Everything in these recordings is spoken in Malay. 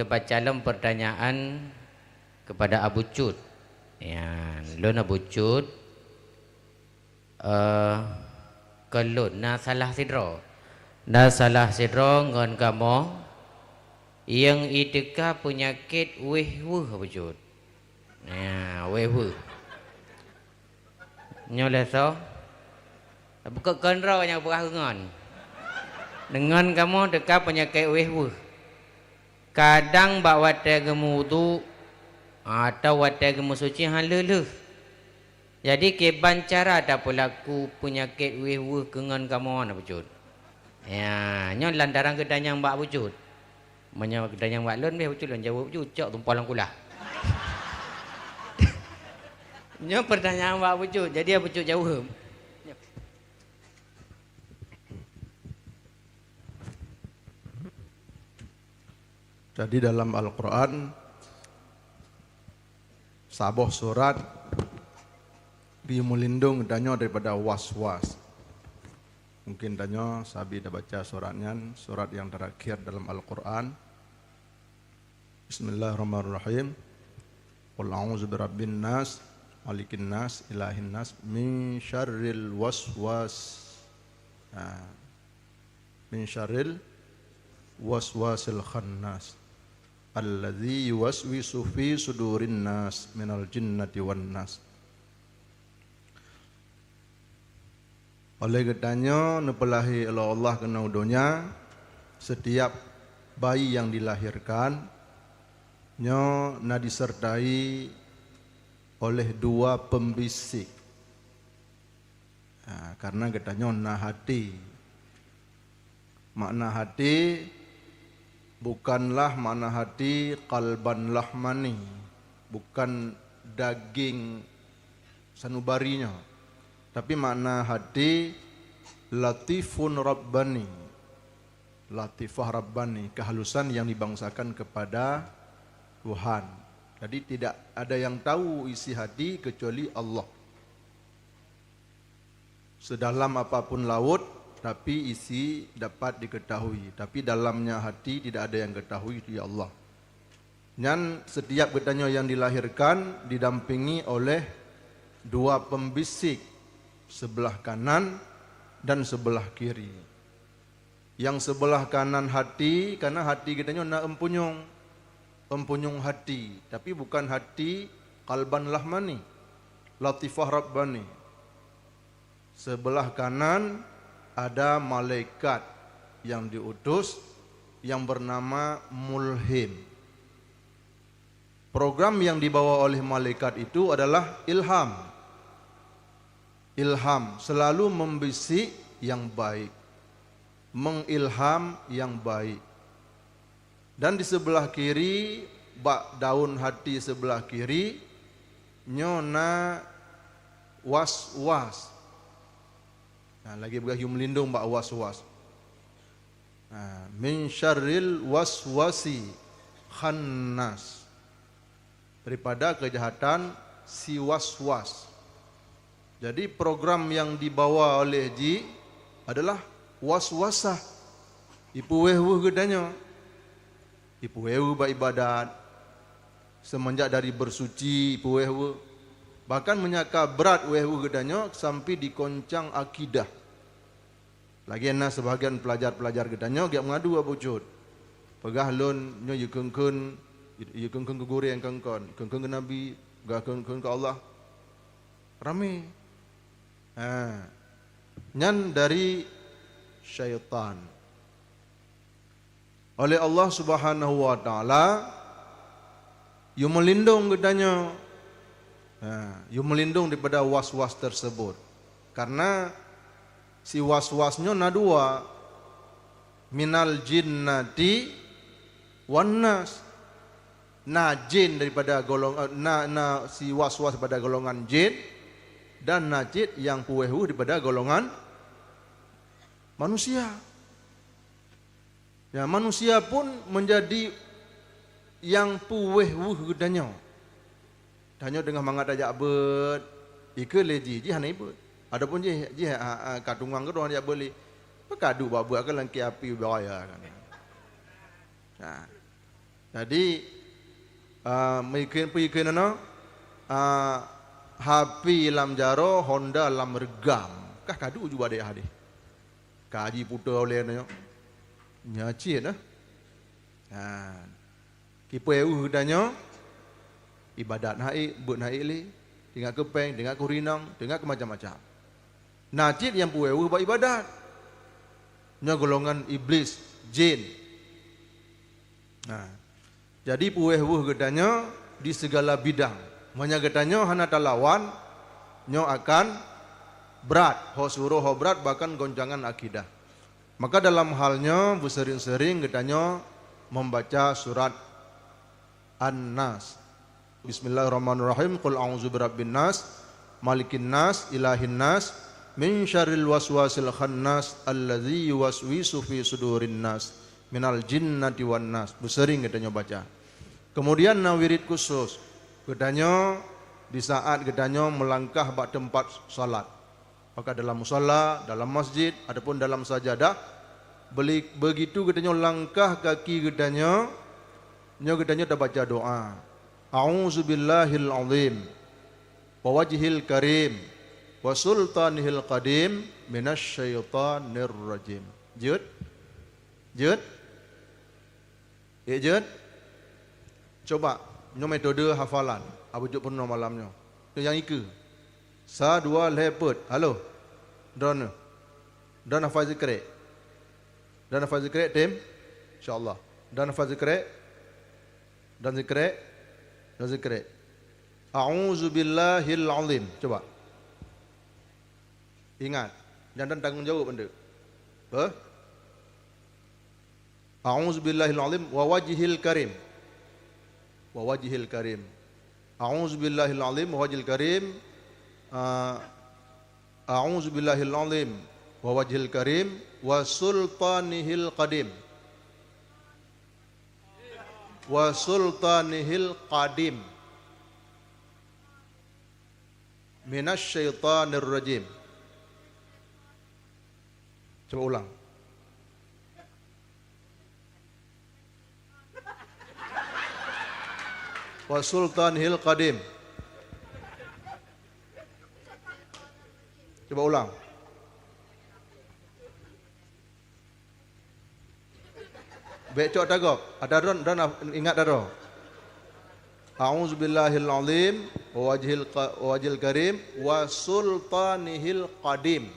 lepas calon pertanyaan kepada Abu Cud. Ya, lon Abu Cud kelun na salah sidro. Na salah sidro ngon kamu yang itika penyakit wehweh Abu Cud. Ya, wehweh. Nyoleso. Buka konro yang buka ngon. Dengan kamu dekat penyakit wehweh. Kadang bak wate gemu tu atau wate gemu suci haluluh. Jadi keban cara ada pelaku penyakit wehweh kengan kamu nak wujud. Ya, nyo lantaran kedanyang bak wujud. Menyo kedanyang bak lon beh wujud lon jawab wujud cok tumpah lang kulah. Nyo pertanyaan bak wujud. Jadi wujud jawab. Jadi dalam Al-Quran saboh surat melindung danyo daripada was-was. Mungkin danyo sabi dah baca suratnya, surat yang terakhir dalam Al-Quran. Bismillahirrahmanirrahim. Qul a'udzu birabbin nas, malikin nas, ilahin nas, min syarril waswas. Min syarril waswasil khannas. Alladzi yuwaswisu fi sudurin nas minal jinnati wan nas. Oleh katanya nepelahi Allah kena dunia, setiap bayi yang dilahirkan nyo na disertai oleh dua pembisik. Karena katanya na hati. Makna hati bukanlah makna hati qalban lahmani, bukan daging sanubarinya, tapi makna hati latifun rabbani, latifah rabbani, kehalusan yang dibangsakan kepada Tuhan. Jadi tidak ada yang tahu isi hati kecuali Allah. Sedalam apapun laut, tapi isi dapat diketahui. Tapi dalamnya hati tidak ada yang ketahui, ya Allah. Dan setiap katanya yang dilahirkan didampingi oleh dua pembisik, sebelah kanan dan sebelah kiri. Yang sebelah kanan hati, karena hati katanya nak empunyung hati, tapi bukan hati qalban lahmani, latifah rabbani. Sebelah kanan ada malaikat yang diutus yang bernama mulhim. Program yang dibawa oleh malaikat itu adalah ilham. Ilham selalu membisik yang baik, mengilham yang baik. Dan di sebelah kiri, bak daun hati sebelah kiri, nyona was-was. Lagi bergahyum melindung bak was-was. Min syarril waswasi khannas, daripada kejahatan si was-was. Jadi program yang dibawa oleh ji adalah was-wasah. Ipu wehu gedanya. Ipu wehu bak ibadat. Semenjak dari bersuci ipu wehu. Bahkan menyaka berat wehu gedanya sampai dikoncang akidah. Lagi na sebahagian pelajar-pelajar gedanya giap mengadu Abu Cud. Pegah lon nyo yukengkun ke guru yang kengkon, kengkon ke Nabi, gak kengkon ke Allah. Rame. Nyan dari syaitan. Oleh Allah Subhanahu wa taala yu melindung gedanya. Yu melindung daripada was-was tersebut. Karena si was-wasnya na dua, minal jinnati wan nas. Na jin daripada golongan si was-was daripada golongan jin, dan najid yang puwehu daripada golongan manusia. Ya, manusia pun menjadi yang puwehu gedanya. Tanya dengan mangat ajak bet, ike leji ji hanai bet. Adapun ji katungang ke doang ajak beli. Pekadu babu akan langki api bahaya kan. Nah. Jadi mungkin ano hapi lam jaro Honda lam regam. Kah kadu juga deh hadis. Kaji putar oleh nyo. Nyaci dah. Kipu danyo ibadat naik, buat naik li, dengar kepeng, dengar kurinang, dengar ke macam-macam. Najib yang puewu buat ibadat. Nya golongan iblis, jin. Jadi puewu gedanya di segala bidang. Manya gedanya hana talawan, nyo akan berat, ho suruh ho berat bahkan goncangan akidah. Maka dalam halnya bersering-sering gedanya membaca surat An-Nas. Bismillahirrahmanirrahim. Qul a'udzu birabbin nas, malikin nas, ilahin nas, min syarril waswasil khannas alladzi yuwaswisu fi sudurin nas minal jinnati wan nas. Bersering katanya baca. Kemudian wirid khusus katanya di saat katanya melangkah bak tempat salat. Maka dalam musalla, dalam masjid ataupun dalam sajadah begitu katanya langkah kaki katanya dah baca doa. A'udzu billahil azim wa wajhil karim wa sultanihil qadim minasyaitonir rajim. Jud. Coba nyo metode hafalan. Abu juk pernah malamnya. Yang ike. Sa dua lepet. Halo. Don hafaz zikir. Dan hafaz zikir tim. Insyaallah. Dan hafaz zikir. Dan zikir. A'udzu billahil azim. Coba. Ingat, jangan tanggung jawab benda. A'udzu billahil azim wa wajhil karim. A'udzu billahil azim wa wajhil karim. A'udzu billahil azim wa wajhil karim wa sultanihil qadim. Wa sultanihil qadim minasyaitonir rajim. Coba ulang. Wa sultanihil qadim. Coba ulang. Becok tagok. Ada don ingat dah. A'udzu billahil azim wa wajhil karim wa sultanihil qadim.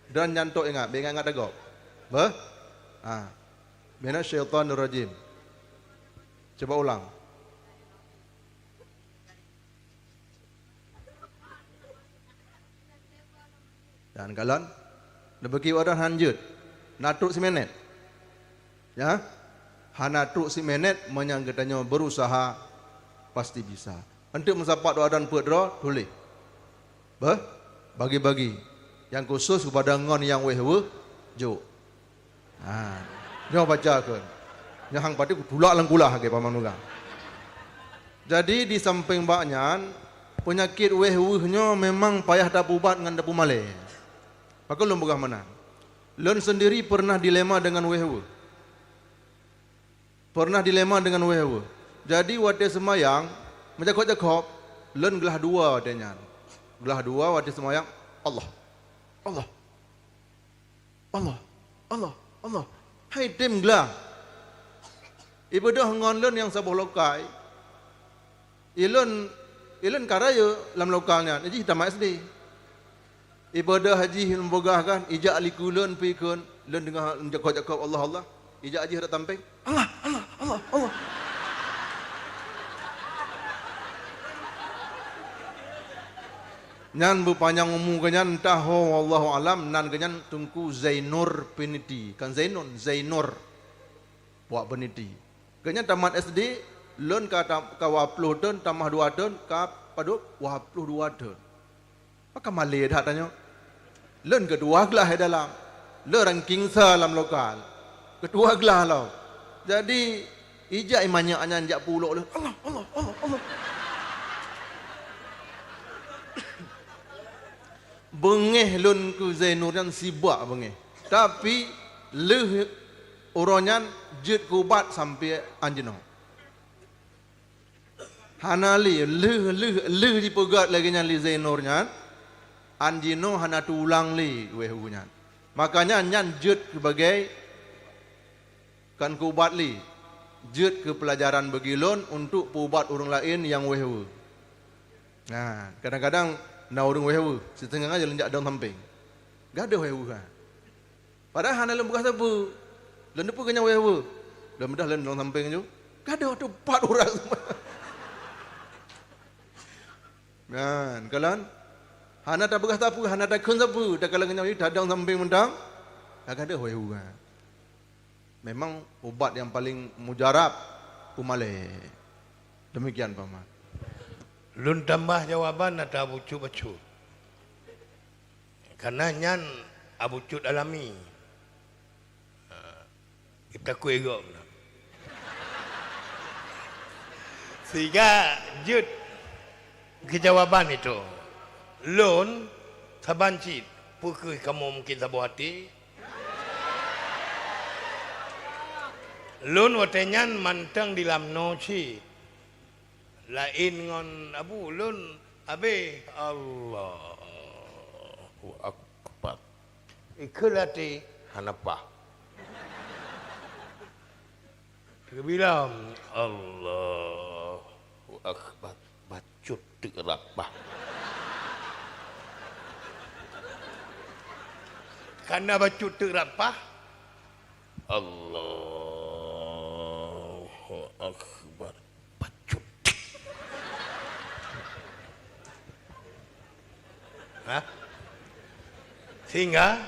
Dan nyantok ingat tagok. Minasyaitonir rajim. Coba ulang. Dan kalian lebih wadah hanjut. Natruk si menet. Ya. Hanatruk si menet menyangkatanya berusaha pasti bisa. Untuk mensapat wadan pedro boleh. Bagi-bagi. Yang khusus kepada ngon yang wehwe jo. Nyo baca ke. Nyahang pati tulak langkulah ke pamanuga. Jadi di samping baknyan penyakit wehwe-nyo memang payah dapu ubat ngan dapu male. Maka lu begah mana? Lun sendiri pernah dilema dengan wehwe. Jadi wate semayang menjakok-jakok, lun gelah dua watenya. Gelah dua wate semayang, Allah. Hai tim gelah. Ibadah ngon lun yang sabuh lokai. Ilun karaya lam lokalnya. Jadi kita mak SD. Ibadah haji membogah kan, ijak likulun pikun, lun dengar jakok-jakok Allah. Ijak haji hendak tamping. Allah. Nyan berpanjang umum kenyan entah wallahu alam nan kenyan tungku Zainur peniti kan Zainur buat peniti kenyan tamat SD lun ka 20 tahun tambah 2 tahun ka padu 22 tahun maka malih dah tanya lun kedua gelah dalam le ranking salam lokal kedua gelah lah jadi ijak imannya anyan jak puluk Allah bengeh lun ku Zainur yang sibak bengeh tapi uronyan jut kubat sampai anjino. Hanali leh di pegat lagi nyan li Zainurnya. Anjino hana tulang li wehunya. Makanya nyan jut sebagai kan kubat li. Jut ke pelajaran begilon untuk pubat orang lain yang wehu. Nah, kadang-kadang na orang wehu setengah aja lenjak daun samping. Gak ada wehu kan. Padahal hana lem bekas apa? Lem depu kenyang wehu. Lem dah lem daun samping je. Gak ada waktu 4 orang semua. Kan, kalan hana tak bekas apa, hana tak kun apa, dah kalau kenyang wehu dah daun samping mendang. Gak ada wehu kan. Memang ubat yang paling mujarab umale. Demikian paman. Lun tambah jawaban atau abu cut bacu. Karena nyan abu cut alami. Kita kuegok. Sehingga jut kejawaban itu. Lun sabancit pukul kamu mungkin sabu hati. Lun watenyan mantang di lamno ci. Lain ngon abu lun abe Allahu akbar. Ikulati hanapa. Kebilang Allahu akbar bacut dikerapah. Karena bacut dikerapah Allahu akbar bacut. Hah? Sehingga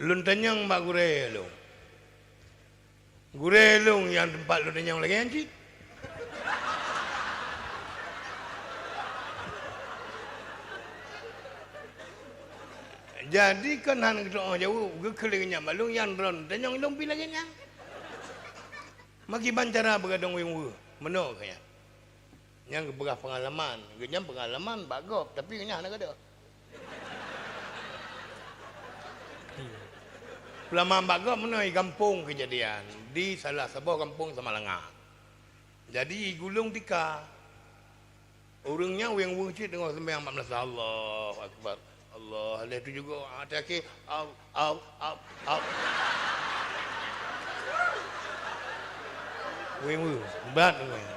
lun tanyang mak gurelung. Gurelung yang tempat lun tanyang lagi anjing. Jadi kan han doa jauh kelingnya malung yang ron tanyang long pi lagi nyang. Maki bancara begadong wing meno kaya. Yang berah pengalaman, genyam pengalaman bagop tapi genyam nak ada. Lama bagop menoi kampung kejadian di salah sebuah kampung Samalanga. Jadi gulung tika. Orangnya wing wujud dengan sembahyang 14 Allahu akbar. Allah, ada itu juga ada ke au. Wing berat dengan.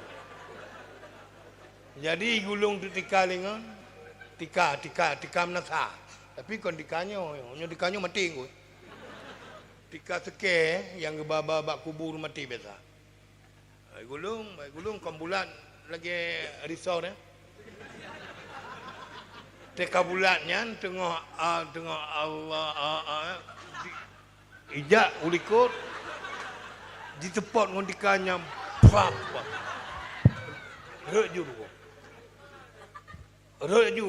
Jadi gulung tu tika lengan, tika menasa. Tapi kon tikanyo mati ngoi. Tika seke yang gebaba bak kubur mati biasa. Gulung kon bulan lagi risau ni. Teka bulatnya tengah Allah ijak ulikut ditepot ngon tikanya pap. Reju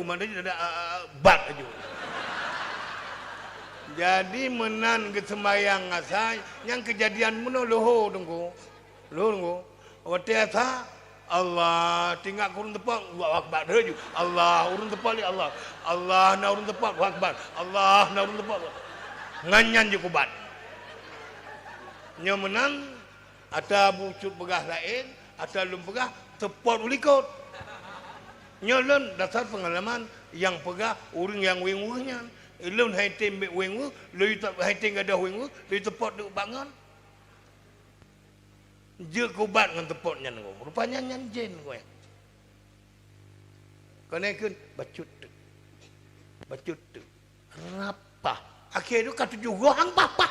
mana ada bat aja. Jadi menan ke sembayang asai yang kejadian mana loho tunggu. Waktu asa Allah tinggal kurun tepat Allahu akbar reju. Allah urun tepat li Allah. Allah na urun tepat Allahu akbar. Allah na urun tepat. Nganyan je kubat. Nya menan ada bucut pegah lain, ada lum pegah tepat ulikut. Nyolon dasar pengalaman yang pegah urang yang wing-wingnya. Elun hai tem wing-wing, lui tak hai tem ada wing-wing, lui tepat duk bangun. Je kubat dengan tepotnya nengok. Rupanya nyanjen kowe. Konekeun bacut. Rapah. Akhir itu kata juga hang papa.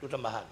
Itu tambahan.